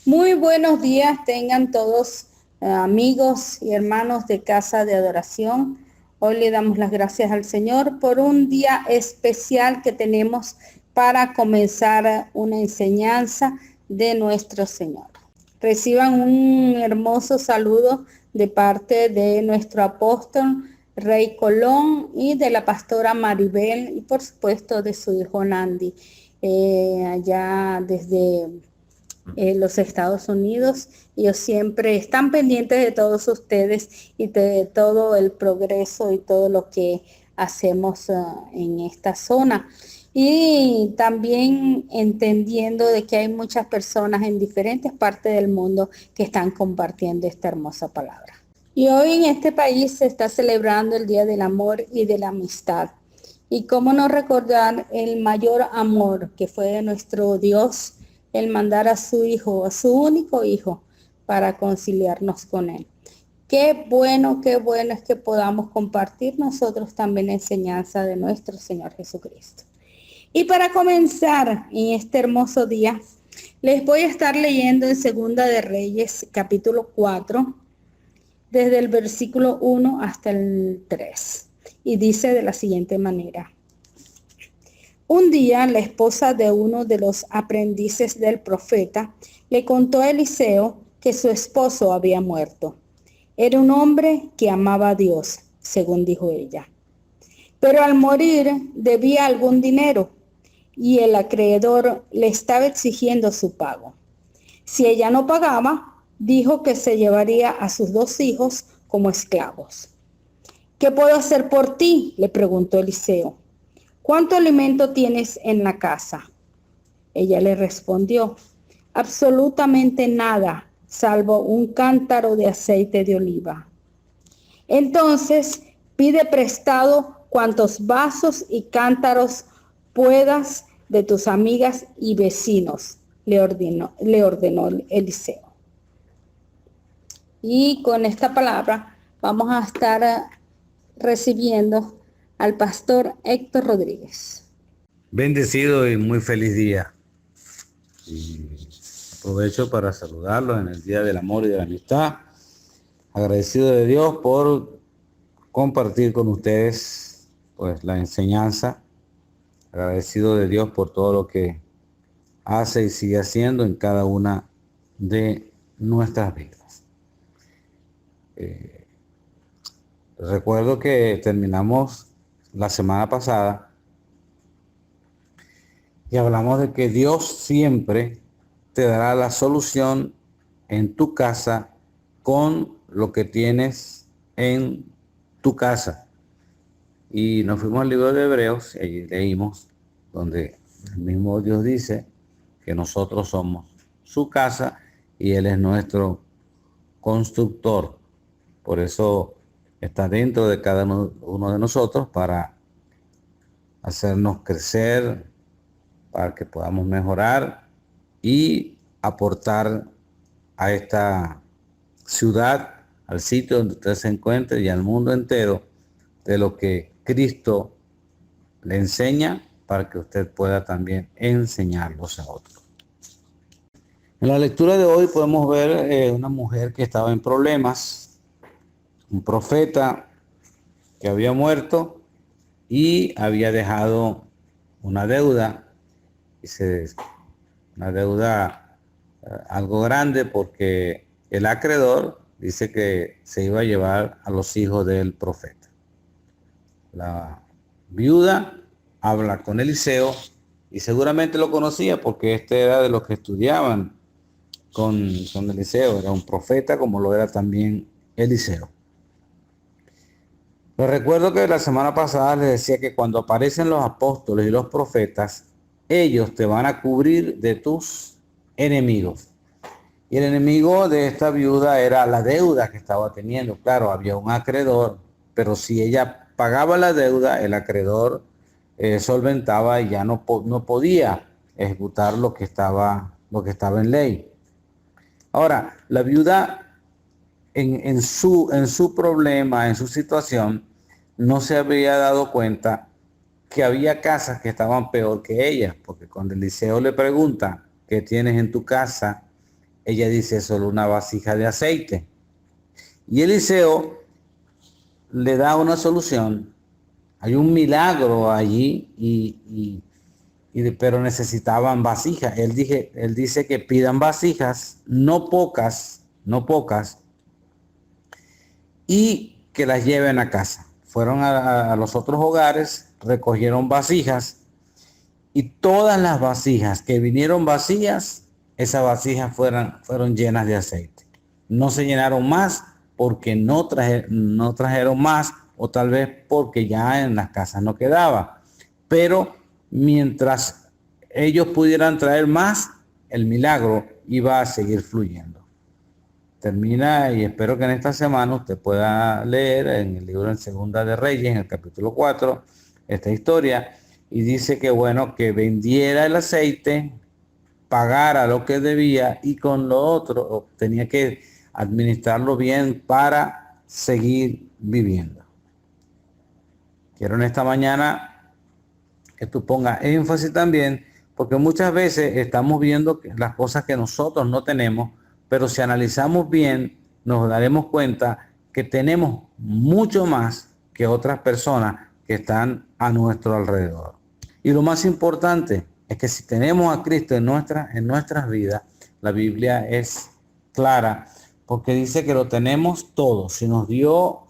Muy buenos días tengan todos amigos y hermanos de Casa de Adoración. Hoy le damos las gracias al Señor por un día especial que tenemos para comenzar una enseñanza de nuestro Señor. Reciban un hermoso saludo de parte de nuestro apóstol Rey Colón y de la pastora Maribel y por supuesto de su hijo Nandi, allá desde los Estados Unidos. Ellos siempre están pendientes de todos ustedes y de todo el progreso y todo lo que hacemos en esta zona. Y también entendiendo de que hay muchas personas en diferentes partes del mundo que están compartiendo esta hermosa palabra. Y hoy en este país se está celebrando el Día del Amor y de la Amistad. Y cómo no recordar el mayor amor que fue de nuestro Dios, el mandar a su hijo, a su único hijo, para conciliarnos con él. Qué bueno es que podamos compartir nosotros también la enseñanza de nuestro Señor Jesucristo. Y para comenzar en este hermoso día, les voy a estar leyendo en Segunda de Reyes, capítulo 4, desde el versículo 1 hasta el 3. Y dice de la siguiente manera. Un día la esposa de uno de los aprendices del profeta le contó a Eliseo que su esposo había muerto. Era un hombre que amaba a Dios, según dijo ella. Pero al morir debía algún dinero y el acreedor le estaba exigiendo su pago. Si ella no pagaba, dijo que se llevaría a sus 2 hijos como esclavos. ¿Qué puedo hacer por ti?, le preguntó Eliseo. ¿Cuánto alimento tienes en la casa? Ella le respondió, absolutamente nada, salvo un cántaro de aceite de oliva. Entonces, pide prestado cuantos vasos y cántaros puedas de tus amigas y vecinos, le ordenó Eliseo. Y con esta palabra vamos a estar recibiendo al pastor Héctor Rodríguez. Bendecido y muy feliz día. Y aprovecho para saludarlos en el Día del Amor y de la Amistad. Agradecido de Dios por compartir con ustedes pues la enseñanza. Agradecido de Dios por todo lo que hace y sigue haciendo en cada una de nuestras vidas. Recuerdo que terminamos la semana pasada y hablamos de que Dios siempre te dará la solución en tu casa con lo que tienes en tu casa. Y nos fuimos al libro de Hebreos y allí leímos donde el mismo Dios dice que nosotros somos su casa y Él es nuestro constructor. Por eso está dentro de cada uno de nosotros para hacernos crecer, para que podamos mejorar y aportar a esta ciudad, al sitio donde usted se encuentre y al mundo entero de lo que Cristo le enseña para que usted pueda también enseñarlos a otros. En la lectura de hoy podemos ver una mujer que estaba en problemas, un profeta que había muerto y había dejado una deuda, una deuda algo grande porque el acreedor dice que se iba a llevar a los hijos del profeta. La viuda habla con Eliseo y seguramente lo conocía porque este era de los que estudiaban con Eliseo, era un profeta como lo era también Eliseo. Pero recuerdo que la semana pasada les decía que cuando aparecen los apóstoles y los profetas, ellos te van a cubrir de tus enemigos. Y el enemigo de esta viuda era la deuda que estaba teniendo. Claro, había un acreedor, pero si ella pagaba la deuda, el acreedor solventaba y ya no podía ejecutar lo que estaba en ley. Ahora, la viuda en su problema, en su situación, no se había dado cuenta que había casas que estaban peor que ella, porque cuando Eliseo le pregunta, ¿qué tienes en tu casa?, ella dice solo una vasija de aceite. Y Eliseo le da una solución. Hay un milagro allí, pero necesitaban vasijas. Él dice que pidan vasijas, no pocas, y que las lleven a casa. Fueron a los otros hogares, recogieron vasijas, y todas las vasijas que vinieron vacías, esas vasijas fueron llenas de aceite. No se llenaron más porque no trajeron más, o tal vez porque ya en las casas no quedaba. Pero mientras ellos pudieran traer más, el milagro iba a seguir fluyendo. Termina, y espero que en esta semana usted pueda leer en el libro en Segunda de Reyes, en el capítulo 4, esta historia, y dice que bueno, que vendiera el aceite, pagara lo que debía, y con lo otro tenía que administrarlo bien para seguir viviendo. Quiero en esta mañana que tú pongas énfasis también, porque muchas veces estamos viendo las cosas que nosotros no tenemos, pero si analizamos bien, nos daremos cuenta que tenemos mucho más que otras personas que están a nuestro alrededor. Y lo más importante es que si tenemos a Cristo en nuestras vidas, la Biblia es clara, porque dice que lo tenemos todo. Si nos dio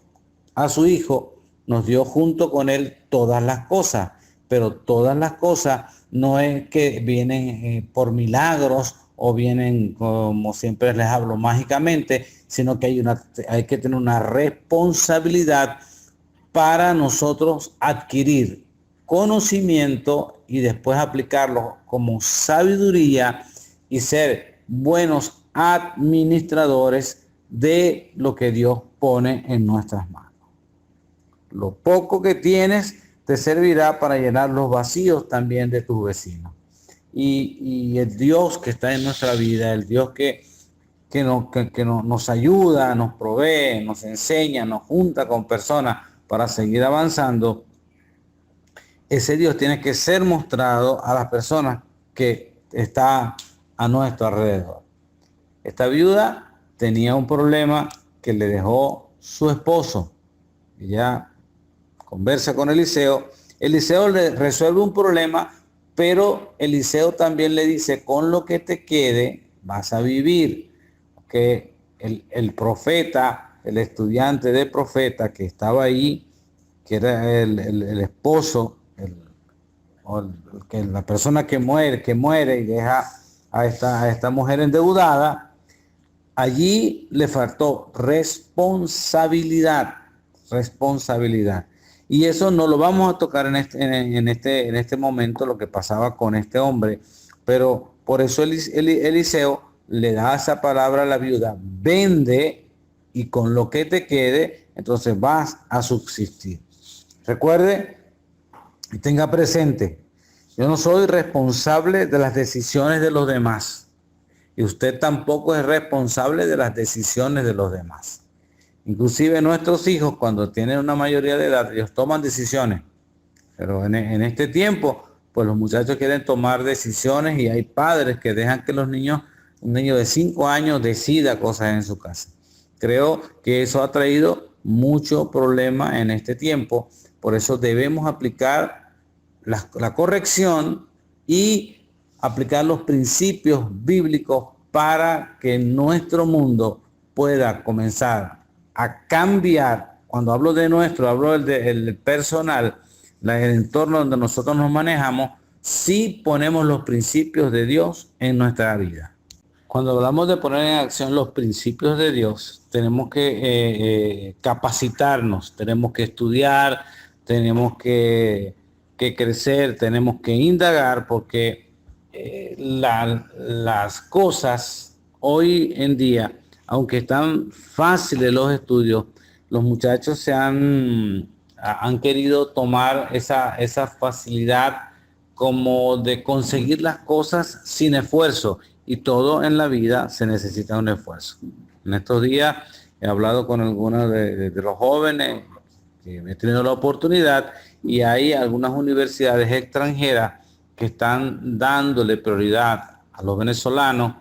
a su Hijo, nos dio junto con Él todas las cosas, pero todas las cosas no es que vienen por milagros o vienen, como siempre les hablo, mágicamente, sino que hay que tener una responsabilidad para nosotros adquirir conocimiento y después aplicarlo como sabiduría y ser buenos administradores de lo que Dios pone en nuestras manos. Lo poco que tienes te servirá para llenar los vacíos también de tus vecinos. Y el Dios que está en nuestra vida, el Dios que nos ayuda, nos provee, nos enseña, nos junta con personas para seguir avanzando, ese Dios tiene que ser mostrado a las personas que están a nuestro alrededor. Esta viuda tenía un problema que le dejó su esposo. Ella conversa con Eliseo. Eliseo le resuelve un problema, pero Eliseo también le dice, con lo que te quede vas a vivir. Que el profeta, el estudiante de profeta que estaba ahí, que era el esposo, que la persona que muere y deja a esta mujer endeudada, allí le faltó responsabilidad. Y eso no lo vamos a tocar en este momento, lo que pasaba con este hombre, pero por eso Eliseo le da esa palabra a la viuda: vende y con lo que te quede, entonces vas a subsistir. Recuerde y tenga presente, yo no soy responsable de las decisiones de los demás, y usted tampoco es responsable de las decisiones de los demás. Inclusive nuestros hijos, cuando tienen una mayoría de edad, ellos toman decisiones, pero en este tiempo, pues los muchachos quieren tomar decisiones, y hay padres que dejan que un niño de 5 años decida cosas en su casa. Creo que eso ha traído mucho problema en este tiempo. Por eso debemos aplicar la corrección y aplicar los principios bíblicos para que nuestro mundo pueda comenzar a cambiar. Cuando hablo de nuestro, hablo del personal, el entorno donde nosotros nos manejamos, si ponemos los principios de Dios en nuestra vida. Cuando hablamos de poner en acción los principios de Dios, tenemos que capacitarnos, tenemos que estudiar, tenemos que crecer, tenemos que indagar, porque las cosas hoy en día, aunque están fáciles los estudios, los muchachos han querido tomar esa facilidad como de conseguir las cosas sin esfuerzo, y todo en la vida se necesita un esfuerzo. En estos días he hablado con algunos de los jóvenes que he tenido la oportunidad, y hay algunas universidades extranjeras que están dándole prioridad a los venezolanos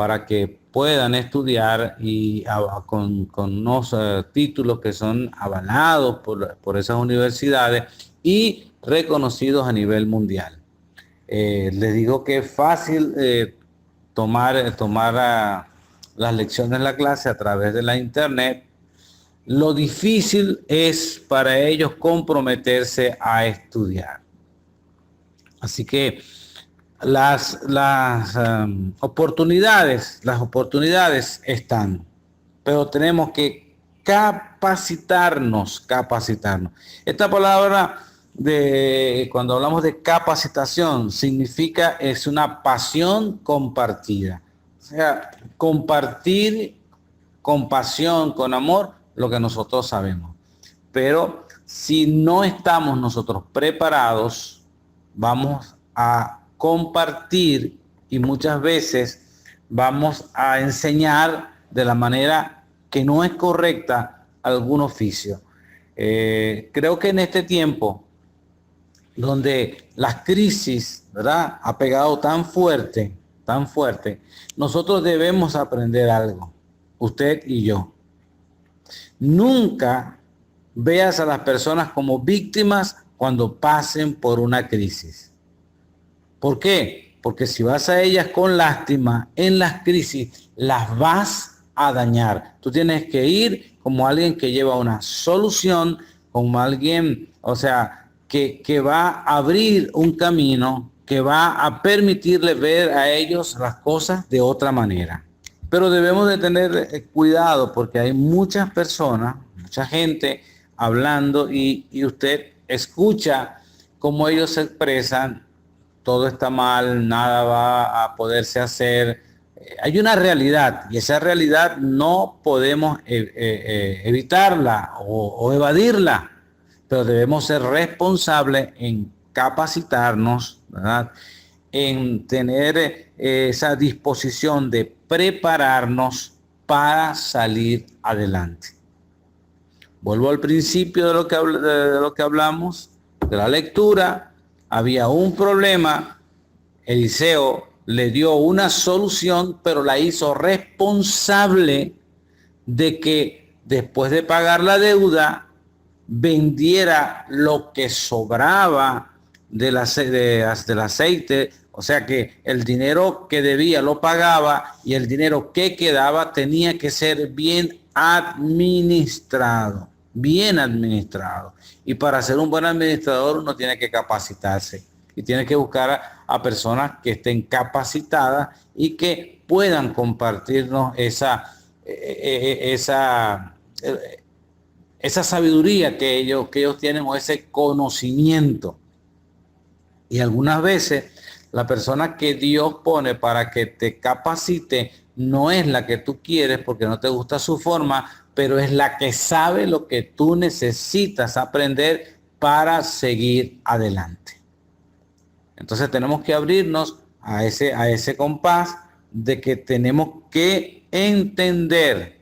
para que puedan estudiar y con unos títulos que son avalados por esas universidades y reconocidos a nivel mundial. Les digo que es fácil tomar las lecciones en la clase a través de la internet. Lo difícil es para ellos comprometerse a estudiar. Así que las oportunidades están, pero tenemos que capacitarnos. Esta palabra cuando hablamos de capacitación significa es una pasión compartida. O sea, compartir con pasión, con amor, lo que nosotros sabemos. Pero si no estamos nosotros preparados, vamos a compartir y muchas veces vamos a enseñar de la manera que no es correcta algún oficio. Creo que en este tiempo donde las crisis, ¿verdad?, ha pegado tan fuerte, nosotros debemos aprender algo, usted y yo. Nunca veas a las personas como víctimas cuando pasen por una crisis. ¿Por qué? Porque si vas a ellas con lástima, en las crisis las vas a dañar. Tú tienes que ir como alguien que lleva una solución, como alguien, o sea, que va a abrir un camino, que va a permitirle ver a ellos las cosas de otra manera. Pero debemos de tener cuidado porque hay muchas personas, mucha gente hablando y usted escucha cómo ellos se expresan. Todo está mal, nada va a poderse hacer. Hay una realidad y esa realidad no podemos evitarla o evadirla, pero debemos ser responsables en capacitarnos, ¿verdad?, en tener esa disposición de prepararnos para salir adelante. Vuelvo al principio de lo que hablamos, de la lectura. Había un problema, Eliseo le dio una solución, pero la hizo responsable de que después de pagar la deuda, vendiera lo que sobraba del aceite, o sea que el dinero que debía lo pagaba y el dinero que quedaba tenía que ser bien administrado. Y para ser un buen administrador uno tiene que capacitarse y tiene que buscar a personas que estén capacitadas y que puedan compartirnos esa sabiduría que ellos tienen, o ese conocimiento. Y algunas veces la persona que Dios pone para que te capacite no es la que tú quieres porque no te gusta su forma, pero es la que sabe lo que tú necesitas aprender para seguir adelante. Entonces tenemos que abrirnos a ese compás de que tenemos que entender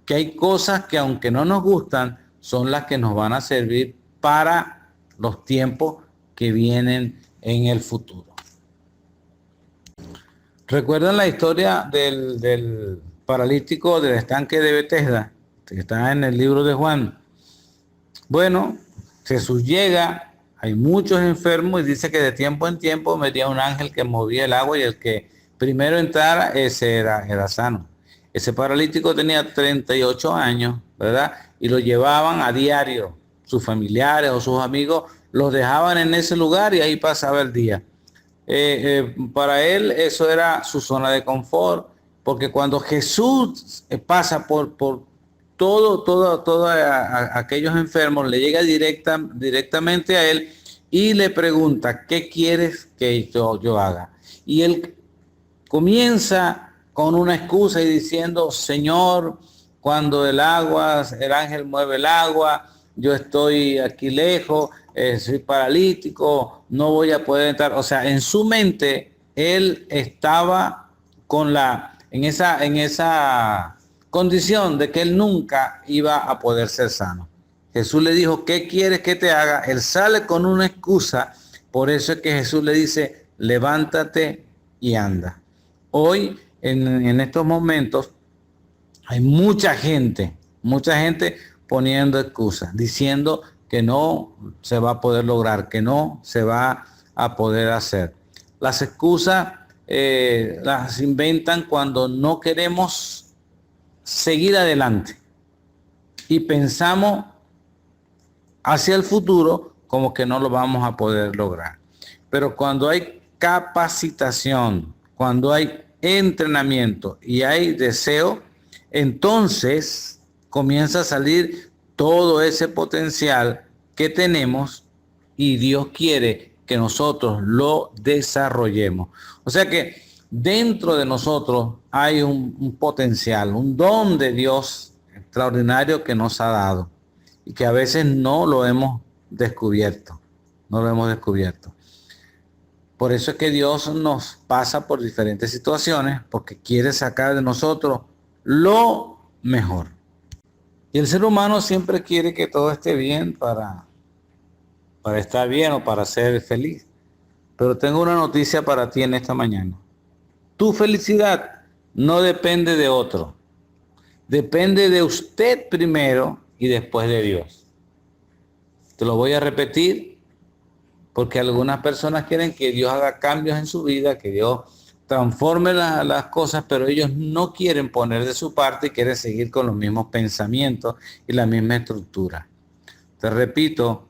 que hay cosas que aunque no nos gustan, son las que nos van a servir para los tiempos que vienen en el futuro. ¿Recuerdan la historia del paralítico del estanque de Betesda, que está en el libro de Juan? Bueno, Jesús llega, hay muchos enfermos y dice que de tiempo en tiempo metía un ángel que movía el agua y el que primero entrara, ese era sano. Ese paralítico tenía 38 años, ¿verdad? Y lo llevaban a diario. Sus familiares o sus amigos los dejaban en ese lugar y ahí pasaba el día. Para él eso era su zona de confort, porque cuando Jesús pasa por todos aquellos enfermos, le llega directamente a él y le pregunta, ¿qué quieres que yo haga? Y él comienza con una excusa y diciendo, Señor, cuando el ángel mueve el agua, yo estoy aquí lejos, soy paralítico, no voy a poder entrar. O sea, en su mente, él estaba en esa condición de que él nunca iba a poder ser sano. Jesús le dijo, ¿qué quieres que te haga? Él sale con una excusa, por eso es que Jesús le dice, levántate y anda. Hoy en estos momentos hay mucha gente poniendo excusas, diciendo que no se va a poder lograr, que no se va a poder hacer. Las excusas las inventan cuando no queremos seguir adelante y pensamos hacia el futuro como que no lo vamos a poder lograr. Pero cuando hay capacitación, cuando hay entrenamiento y hay deseo, entonces comienza a salir todo ese potencial que tenemos y Dios quiere que nosotros lo desarrollemos. O sea que dentro de nosotros hay un potencial, un don de Dios extraordinario que nos ha dado y que a veces no lo hemos descubierto, no lo hemos descubierto. Por eso es que Dios nos pasa por diferentes situaciones, porque quiere sacar de nosotros lo mejor. Y el ser humano siempre quiere que todo esté bien para estar bien o para ser feliz. Pero tengo una noticia para ti en esta mañana. Tu felicidad no depende de otro. Depende de usted primero y después de Dios. Te lo voy a repetir porque algunas personas quieren que Dios haga cambios en su vida, que Dios transforme las cosas, pero ellos no quieren poner de su parte y quieren seguir con los mismos pensamientos y la misma estructura. Te repito,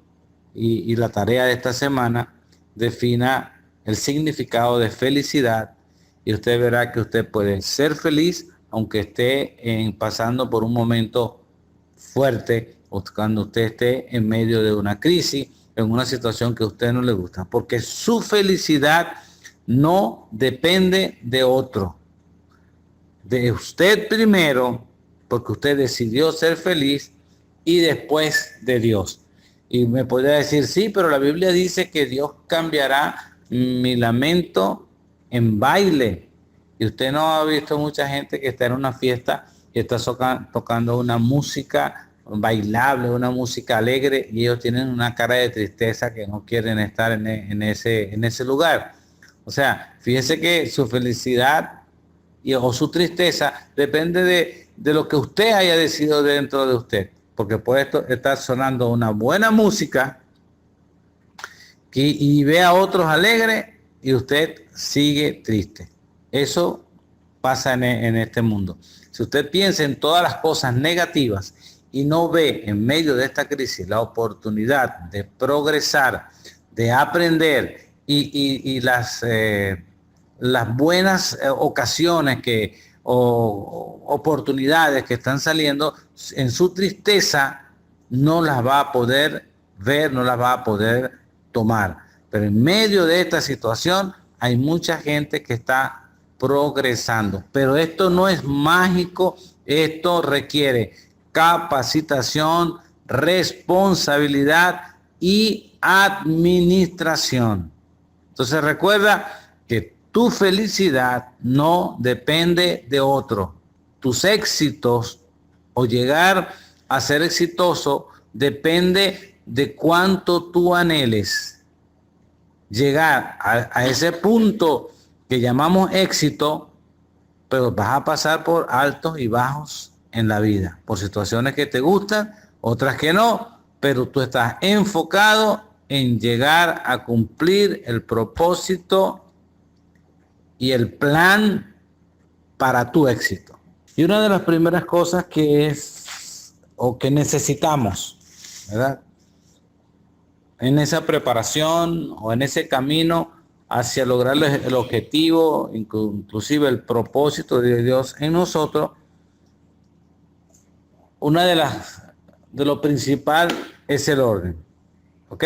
y la tarea de esta semana, defina el significado de felicidad y usted verá que usted puede ser feliz aunque esté pasando por un momento fuerte o cuando usted esté en medio de una crisis, en una situación que a usted no le gusta, porque su felicidad no depende de otro, de usted primero, porque usted decidió ser feliz, y después de Dios. Y me podría decir, sí, pero la Biblia dice que Dios cambiará mi lamento en baile. Y usted no ha visto mucha gente que está en una fiesta y está tocando una música bailable, una música alegre, y ellos tienen una cara de tristeza que no quieren estar en ese lugar. O sea, fíjese que su felicidad o su tristeza depende de lo que usted haya decidido dentro de usted. Porque puede estar sonando una buena música y ve a otros alegres y usted sigue triste. Eso pasa en este mundo. Si usted piensa en todas las cosas negativas y no ve en medio de esta crisis la oportunidad de progresar, de aprender y las buenas ocasiones o oportunidades que están saliendo, en su tristeza no las va a poder ver, no las va a poder tomar. Pero en medio de esta situación hay mucha gente que está progresando. Pero esto no es mágico, esto requiere capacitación, responsabilidad y administración. Entonces recuerda que tu felicidad no depende de otro. Tus éxitos o llegar a ser exitoso depende de cuánto tú anheles llegar a ese punto que llamamos éxito, pero vas a pasar por altos y bajos en la vida, por situaciones que te gustan, otras que no, pero tú estás enfocado en llegar a cumplir el propósito y el plan para tu éxito. Y una de las primeras cosas que necesitamos, ¿verdad?, en esa preparación o en ese camino hacia lograr el objetivo, inclusive el propósito de Dios en nosotros, una de lo principal es el orden. ¿Ok?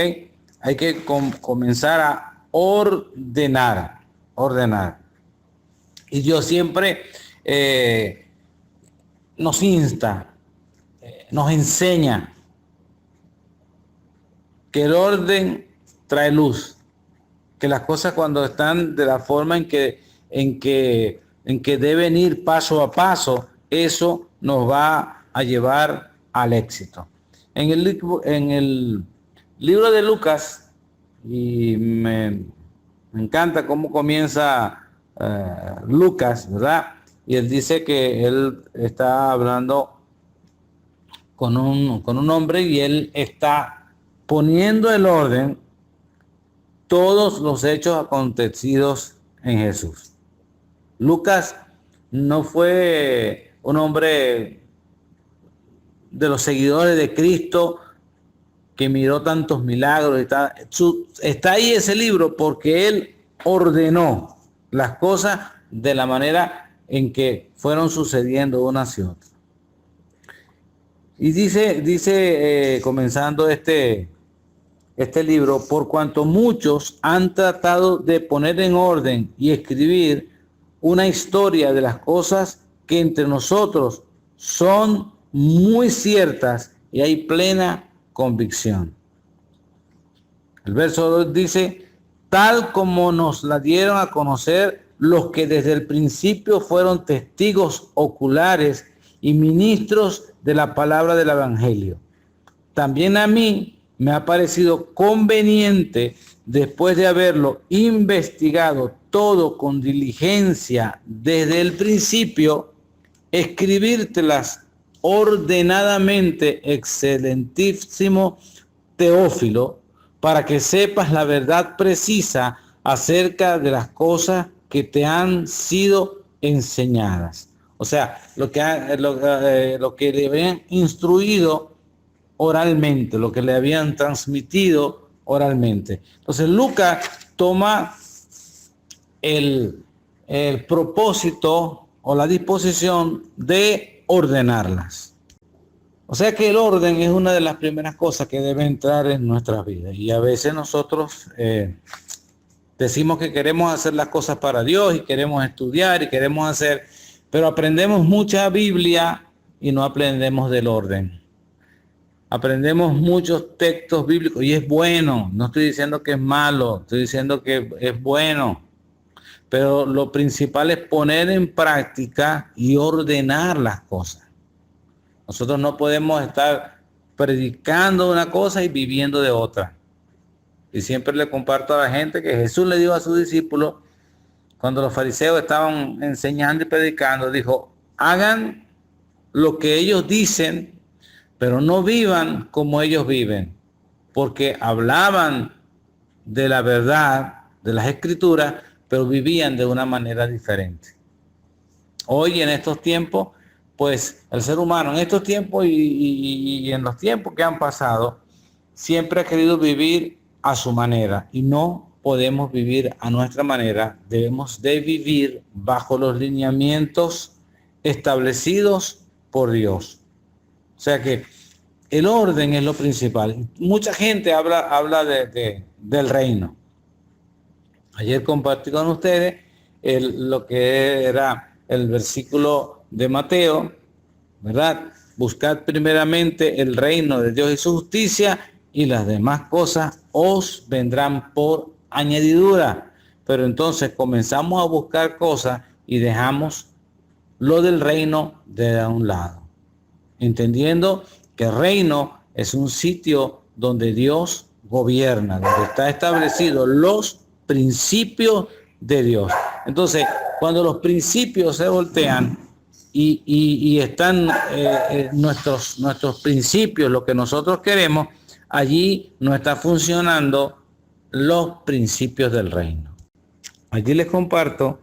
Hay que comenzar a ordenar. Y Dios siempre nos insta, nos enseña que el orden trae luz, que las cosas cuando están de la forma en que deben ir paso a paso, eso nos va a llevar al éxito. En el libro de Lucas, y me encanta cómo comienza Lucas, ¿verdad? y él dice que él está hablando con un hombre y él está poniendo en orden todos los hechos acontecidos en Jesús. Lucas no fue un hombre de los seguidores de Cristo que miró tantos milagros. Está ahí ese libro porque él ordenó las cosas de la manera en que fueron sucediendo una hacia otra. Y dice comenzando este libro, por cuanto muchos han tratado de poner en orden y escribir una historia de las cosas que entre nosotros son muy ciertas y hay plena convicción. El verso 2 dice, tal como nos la dieron a conocer los que desde el principio fueron testigos oculares y ministros de la palabra del Evangelio. También a mí me ha parecido conveniente, después de haberlo investigado todo con diligencia desde el principio, escribírtelas ordenadamente, excelentísimo Teófilo, para que sepas la verdad precisa acerca de las cosas que te han sido enseñadas. O sea, lo que le habían instruido oralmente, lo que le habían transmitido oralmente. Entonces Lucas toma el propósito o la disposición de ordenarlas. O sea que el orden es una de las primeras cosas que debe entrar en nuestras vidas. Y a veces nosotros decimos que queremos hacer las cosas para Dios y queremos estudiar y queremos hacer, pero aprendemos mucha Biblia y no aprendemos del orden. Aprendemos muchos textos bíblicos y es bueno, no estoy diciendo que es malo, estoy diciendo que es bueno, pero lo principal es poner en práctica y ordenar las cosas. Nosotros no podemos estar predicando una cosa y viviendo de otra. Y siempre le comparto a la gente que Jesús le dijo a sus discípulos, cuando los fariseos estaban enseñando y predicando, dijo, hagan lo que ellos dicen, pero no vivan como ellos viven, porque hablaban de la verdad, de las escrituras, pero vivían de una manera diferente. Hoy en estos tiempos, pues el ser humano en estos tiempos y en los tiempos que han pasado, siempre ha querido vivir a su manera y no podemos vivir a nuestra manera. Debemos de vivir bajo los lineamientos establecidos por Dios. O sea que el orden es lo principal. Mucha gente habla del reino. Ayer compartí con ustedes lo que era el versículo de Mateo, ¿verdad? Buscad primeramente el reino de Dios y su justicia y las demás cosas os vendrán por añadidura. Pero entonces comenzamos a buscar cosas y dejamos lo del reino de un lado, entendiendo que el reino es un sitio donde Dios gobierna, donde está establecido los principios de Dios. Entonces, cuando los principios se voltean y están nuestros principios, lo que nosotros queremos, allí no está funcionando los principios del reino. Aquí les comparto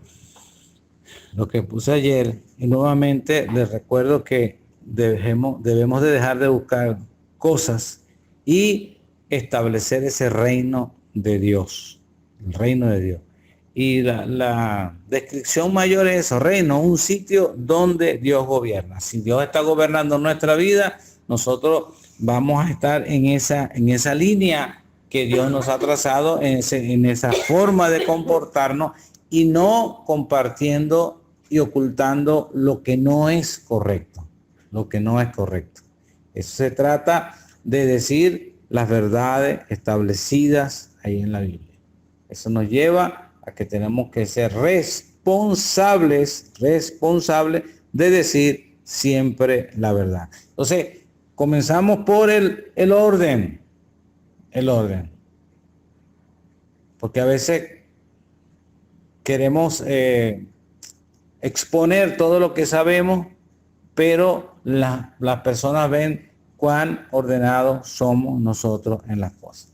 lo que puse ayer y nuevamente les recuerdo que debemos de dejar de buscar cosas y establecer ese reino de Dios, el reino de Dios. Y la descripción mayor es eso, reino, un sitio donde Dios gobierna. Si Dios está gobernando nuestra vida, nosotros vamos a estar en esa línea que Dios nos ha trazado, en esa forma de comportarnos y no compartiendo y ocultando lo que no es correcto, lo que no es correcto. Eso se trata de decir las verdades establecidas ahí en la Biblia. Eso nos lleva a que tenemos que ser responsables de decir siempre la verdad. Entonces, comenzamos por el orden. El orden. Porque a veces queremos exponer todo lo que sabemos, pero las personas ven cuán ordenados somos nosotros en las cosas.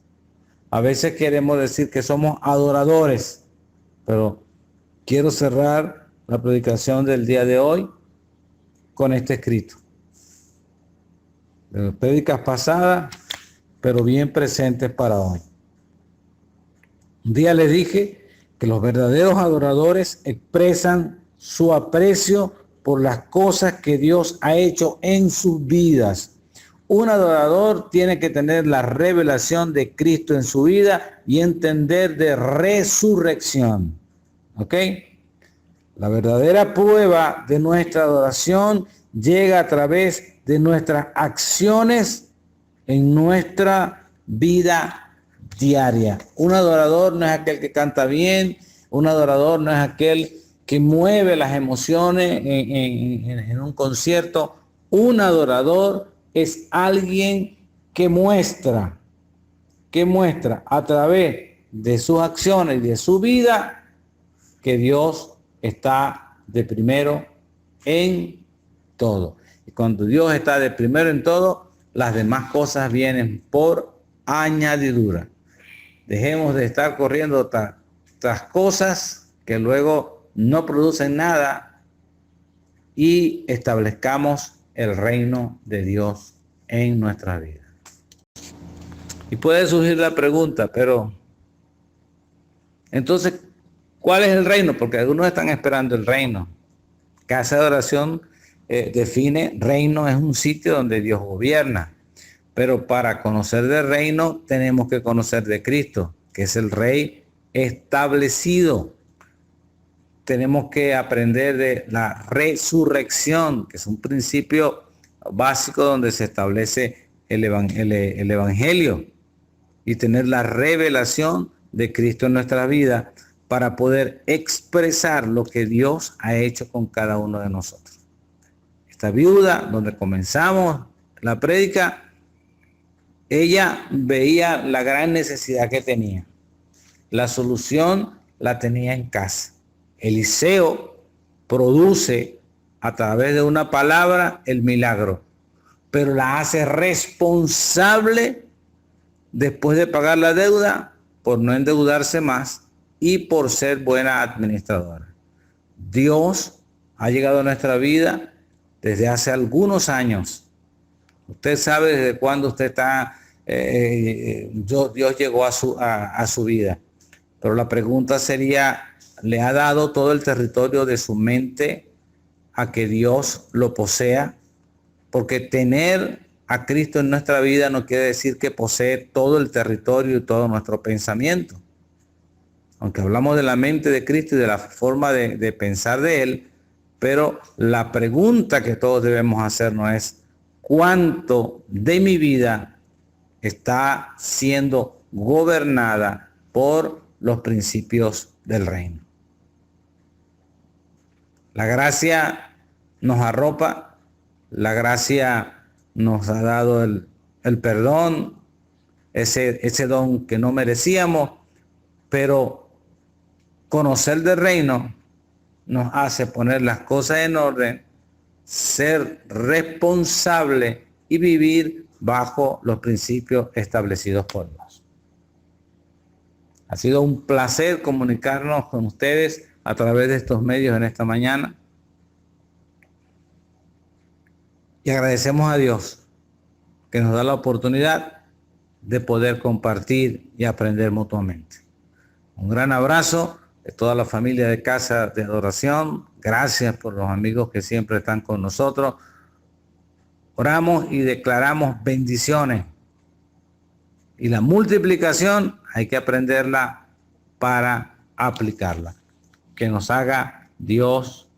A veces queremos decir que somos adoradores, pero quiero cerrar la predicación del día de hoy con este escrito. Prédicas pasadas, pero bien presentes para hoy. Un día les dije que los verdaderos adoradores expresan su aprecio por las cosas que Dios ha hecho en sus vidas. Un adorador tiene que tener la revelación de Cristo en su vida y entender de resurrección. ¿Ok? La verdadera prueba de nuestra adoración llega a través de nuestras acciones en nuestra vida diaria. Un adorador no es aquel que canta bien, un adorador no es aquel que mueve las emociones en un concierto. Un adorador es alguien que muestra a través de sus acciones y de su vida que Dios está de primero en todo. Y cuando Dios está de primero en todo, las demás cosas vienen por añadidura. Dejemos de estar corriendo tras cosas que luego no producen nada y establezcamos el reino de Dios en nuestra vida. Y puede surgir la pregunta, pero entonces, ¿cuál es el reino? Porque algunos están esperando el reino. Casa de Oración define reino es un sitio donde Dios gobierna. Pero para conocer del reino tenemos que conocer de Cristo, que es el Rey establecido. Tenemos que aprender de la resurrección, que es un principio básico donde se establece el Evangelio, y tener la revelación de Cristo en nuestra vida para poder expresar lo que Dios ha hecho con cada uno de nosotros. Esta viuda, donde comenzamos la prédica, ella veía la gran necesidad que tenía. La solución la tenía en casa. Eliseo produce a través de una palabra el milagro, pero la hace responsable después de pagar la deuda por no endeudarse más y por ser buena administradora. Dios ha llegado a nuestra vida desde hace algunos años. Usted sabe desde cuándo usted está, Dios llegó a su vida. Pero la pregunta sería, ¿le ha dado todo el territorio de su mente a que Dios lo posea? Porque tener a Cristo en nuestra vida no quiere decir que posee todo el territorio y todo nuestro pensamiento. Aunque hablamos de la mente de Cristo y de la forma de pensar de Él, pero la pregunta que todos debemos hacernos es, ¿cuánto de mi vida está siendo gobernada por los principios del reino? La gracia nos arropa, la gracia nos ha dado el perdón, ese don que no merecíamos, pero conocer del reino nos hace poner las cosas en orden, ser responsable y vivir bajo los principios establecidos por Dios. Ha sido un placer comunicarnos con ustedes a través de estos medios en esta mañana. Y agradecemos a Dios que nos da la oportunidad de poder compartir y aprender mutuamente. Un gran abrazo de toda la familia de Casa de Adoración. Gracias por los amigos que siempre están con nosotros. Oramos y declaramos bendiciones. Y la multiplicación hay que aprenderla para aplicarla. Que nos haga Dios,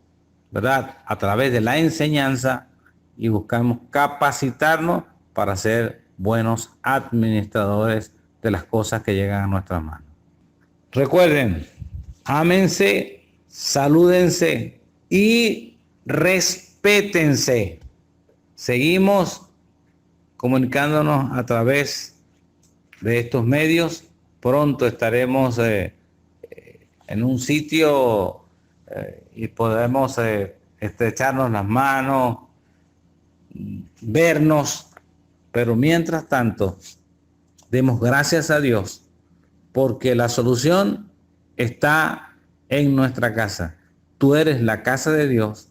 ¿verdad? A través de la enseñanza, y buscamos capacitarnos para ser buenos administradores de las cosas que llegan a nuestras manos. Recuerden, ámense, salúdense y respétense. Seguimos comunicándonos a través de estos medios. Pronto estaremos en un sitio y podemos estrecharnos las manos, vernos, pero mientras tanto, demos gracias a Dios porque la solución está en nuestra casa. Tú eres la casa de Dios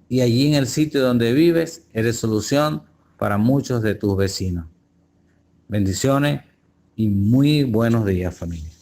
y allí en el sitio donde vives eres solución para muchos de tus vecinos. Bendiciones y muy buenos días, familia.